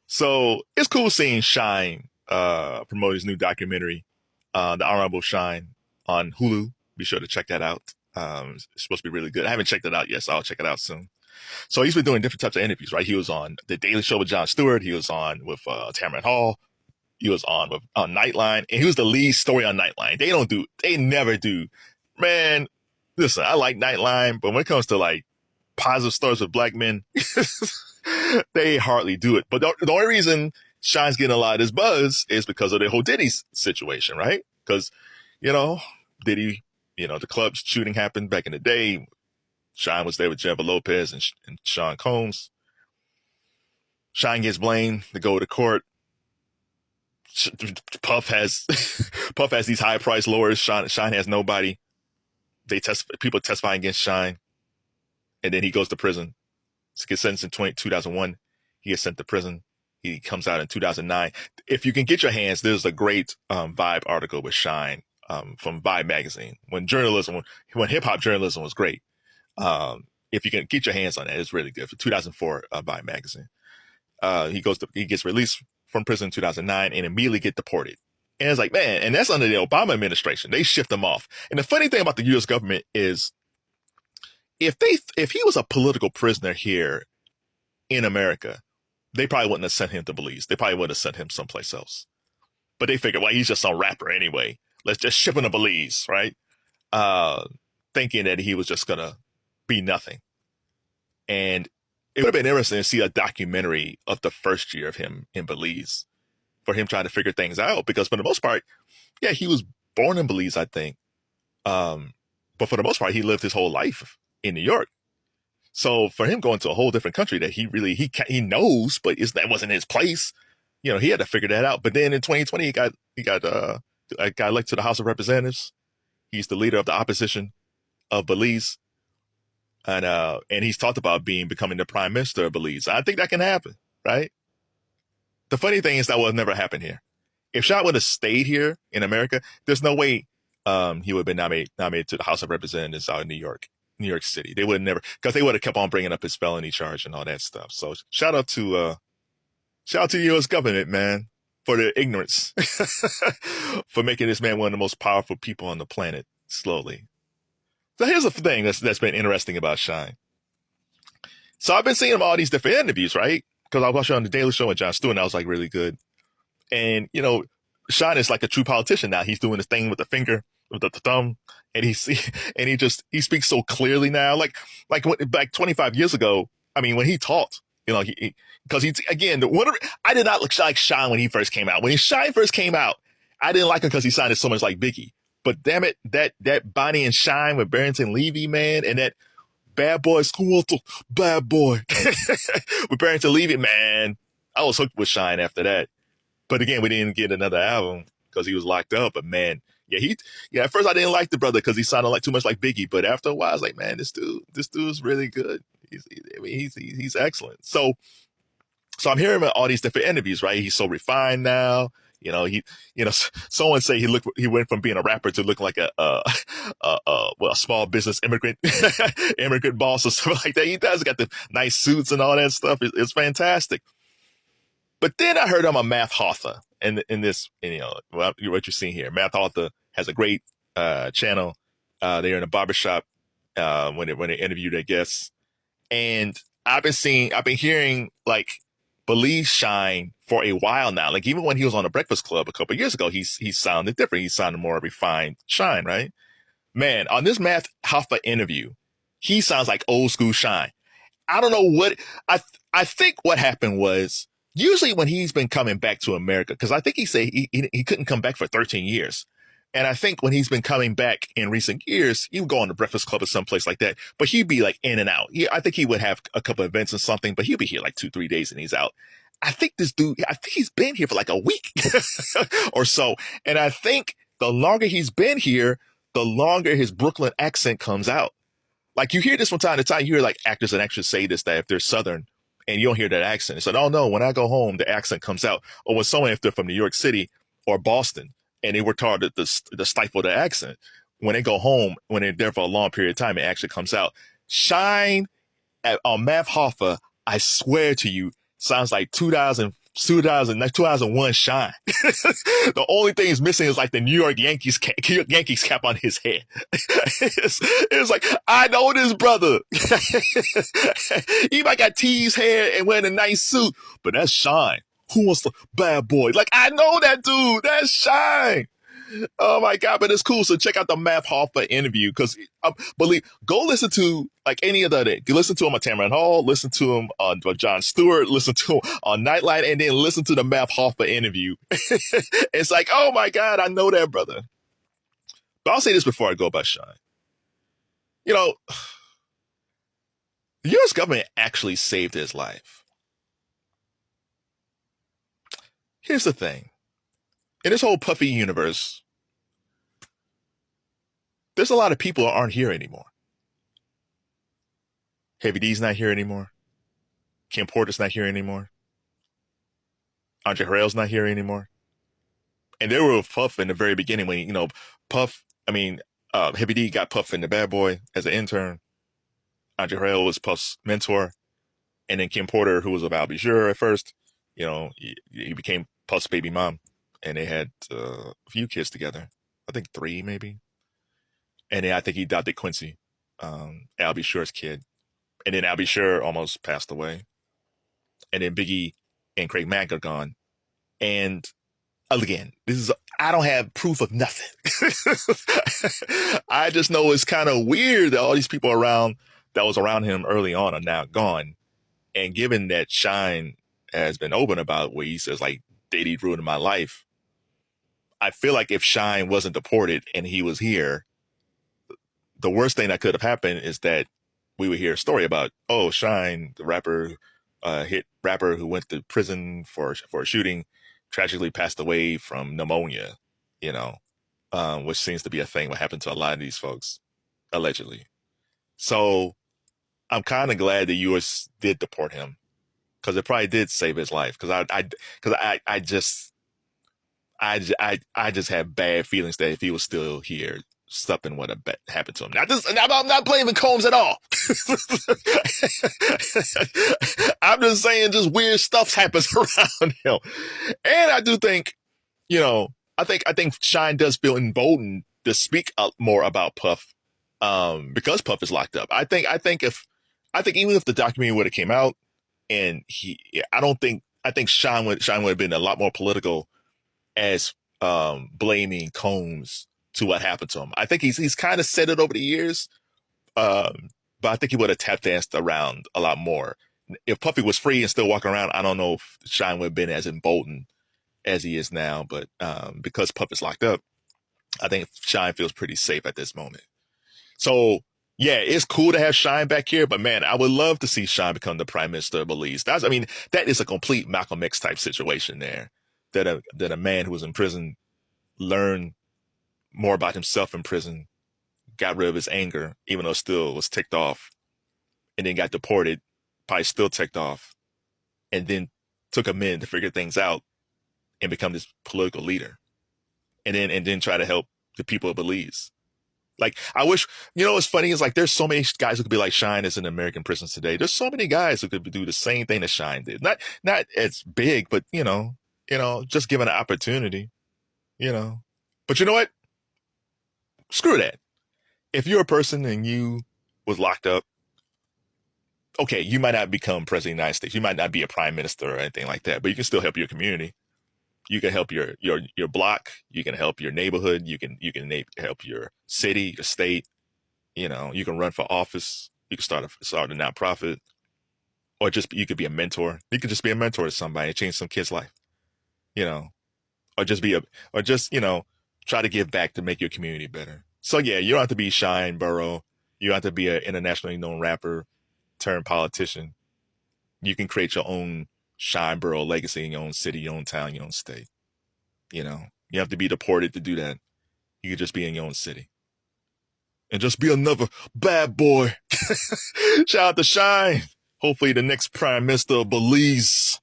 So it's cool seeing Shyne promote his new documentary, The Honorable Shyne, on Hulu. Be sure to check that out. It's supposed to be really good. I haven't checked it out yet, so I'll check it out soon. So he's been doing different types of interviews, right? He was on The Daily Show with John Stewart. He was on with Tamron Hall. He was on Nightline, and he was the lead story on Nightline. They never do. Man, listen, I like Nightline, but when it comes to like positive stories with black men, they hardly do it. But the only reason Shyne's getting a lot of this buzz is because of the whole Diddy situation, right? Because, you know, Diddy, the club shooting happened back in the day. Shyne was there with Jennifer Lopez and Sean Combs. Shyne gets blamed to go to court. Puff has these high priced lawyers. Shyne has nobody. People testifying against Shyne, and then he goes to prison. He gets sentenced in 2001. He gets sent to prison. He comes out in 2009. If you can get your hands, there's a great Vibe article with Shyne from Vibe magazine when hip hop journalism was great. If you can get your hands on that, it's really good. For 2004 Vibe magazine, he gets released from prison in 2009 and immediately get deported. And it's like, man, and that's under the Obama administration. They shift him off. And the funny thing about the U.S. government is, if he was a political prisoner here in America, they probably wouldn't have sent him to Belize. They probably would have sent him someplace else. But they figured, well, he's just some rapper anyway. Let's just ship him to Belize, right? Thinking that he was just gonna be nothing. And it would have been interesting to see a documentary of the first year of him in Belize, for him trying to figure things out. Because for the most part, yeah, he was born in Belize, I think. But for the most part, he lived his whole life in New York. So for him going to a whole different country that he knows, but that wasn't his place, he had to figure that out. But then in 2020, he got elected to the House of Representatives. He's the leader of the opposition of Belize. And he's talked about becoming the Prime Minister of Belize. I think that can happen, right? The funny thing is that will never happen here. If Shyne would have stayed here in America, there's no way he would have been nominated to the House of Representatives out in New York City. They would have never, because they would have kept on bringing up his felony charge and all that stuff. So shout out to the U.S. government, man, for their ignorance, for making this man one of the most powerful people on the planet slowly. So here's the thing that's been interesting about Shyne. So I've been seeing him all these different interviews, right? Because I watched it on The Daily Show with John Stewart, and that was like really good. And, Shyne is like a true politician now. He's doing this thing with the finger, with the thumb, and he speaks so clearly now. Like 25 years ago, I mean, when he talked, because I did not like Shyne when he first came out. When Shyne first came out, I didn't like him because he sounded so much like Biggie. But damn it, that Bonnie and Shyne with Barrington Levy, man, and that Bad Boy School to Bad Boy with Barrington Levy, man, I was hooked with Shyne after that. But again, we didn't get another album because he was locked up. But man, at first I didn't like the brother because he sounded too much like Biggie. But after a while, I was like, man, this dude's really good. He's excellent. So I'm hearing him in all these different interviews, right? He's so refined now. Someone say he went from being a rapper to looking like a small business immigrant boss or something like that. He does got the nice suits and all that stuff. It's fantastic. But then I heard him on Math Hoffa, and in this, what you're seeing here. Math Hoffa has a great channel. They're in a barbershop when they interview their guests, and I've been hearing like Belize Shyne for a while now. Like even when he was on the Breakfast Club a couple of years ago, he sounded different. He sounded more refined Shyne, right? Man, on this Math Hoffa interview, he sounds like old school Shyne. I don't know what I think what happened was, usually when he's been coming back to America, because I think he said he couldn't come back for 13 years. And I think when he's been coming back in recent years, he would go on the Breakfast Club or someplace like that, but he'd be like in and out. I think he would have a couple of events or something, but he'd be here like 2-3 days and he's out. I think he's been here for like a week or so. And I think the longer he's been here, the longer his Brooklyn accent comes out. Like you hear this from time to time, you hear like actors and actresses say this, that if they're Southern and you don't hear that accent, it's like, oh no, when I go home, the accent comes out. Or when someone, if they're from New York City or Boston, and they were taught to stifle the accent, when they go home, when they're there for a long period of time, it actually comes out. Shyne on Math Hoffa, I swear to you, sounds like 2000, 2001 Shyne. The only thing he's missing is like the New York Yankees cap on his head. It's like, I know this brother. He might got teased hair and wearing a nice suit, but that's Shyne. Who wants the bad boy? Like, I know that dude. That's Shyne. Oh my God, but it's cool. So check out the Math Hoffa interview because go listen to like any of the, you listen to him on Tamron Hall, listen to him on John Stewart, listen to him on Nightline, and then listen to the Math Hoffa interview. It's like, oh my God, I know that brother. But I'll say this before I go about Shyne. You know, the U.S. government actually saved his life. Here's the thing. In this whole Puffy universe, there's a lot of people that aren't here anymore. Heavy D's not here anymore. Kim Porter's not here anymore. Andre Harrell's not here anymore. And they were with Puff in the very beginning when, Heavy D got Puff in the Bad Boy as an intern. Andre Harrell was Puff's mentor. And then Kim Porter, who was with Al Bijur at first, he became Puff's baby mom. And they had a few kids together. I think 3 maybe. And then I think he adopted Quincy, Al Bijur's kid. And then Al Bijur almost passed away. And then Biggie and Craig Mack are gone. And again, I don't have proof of nothing. I just know it's kind of weird that all these people that was around him early on are now gone. And given that Shyne has been open about what he says, like, Diddy ruined my life, I feel like if Shyne wasn't deported and he was here, the worst thing that could have happened is that we would hear a story about, Shyne, the hit rapper who went to prison for a shooting, tragically passed away from pneumonia, which seems to be a thing what happened to a lot of these folks, allegedly. So I'm kind of glad the U.S. did deport him because it probably did save his life. Because I just have bad feelings that if he was still here, something would have happened to him. I'm not blaming Combs at all. I'm just saying just weird stuff happens around him. And I do think, I think Shyne does feel emboldened to speak up more about Puff because Puff is locked up. I think even if the documentary would have came out and I think Shyne would have been a lot more political as blaming Combs to what happened to him. I think he's kind of said it over the years, but I think he would have tap danced around a lot more. If Puffy was free and still walking around, I don't know if Shyne would have been as emboldened as he is now. But because Puff is locked up, I think Shyne feels pretty safe at this moment. So yeah, it's cool to have Shyne back here, but man, I would love to see Shyne become the Prime Minister of Belize. That is a complete Malcolm X type situation there. That a man who was in prison learned more about himself in prison, got rid of his anger, even though still was ticked off, and then got deported, probably still ticked off, and then took a minute to figure things out and become this political leader, and then try to help the people of Belize. Like, I wish, what's funny is like there's so many guys who could be like Shyne is in American prisons today. There's so many guys who could do the same thing that Shyne did. Not as big, but just given an opportunity, But you know what? Screw that. If you're a person and you was locked up, okay, you might not become president of the United States. You might not be a prime minister or anything like that, but you can still help your community. You can help your block. You can help your neighborhood. You can help your city, your state. You can run for office. You can start a nonprofit, or you could be a mentor. You could just be a mentor to somebody and change some kid's life. Or just try to give back to make your community better. So yeah, you don't have to be Shyne Barrow. You don't have to be an internationally known rapper turned politician. You can create your own Shyne Barrow legacy in your own city, your own town, your own state. You have to be deported to do that. You could just be in your own city. And just be another bad boy. Shout out to Shyne. Hopefully the next Prime Minister of Belize.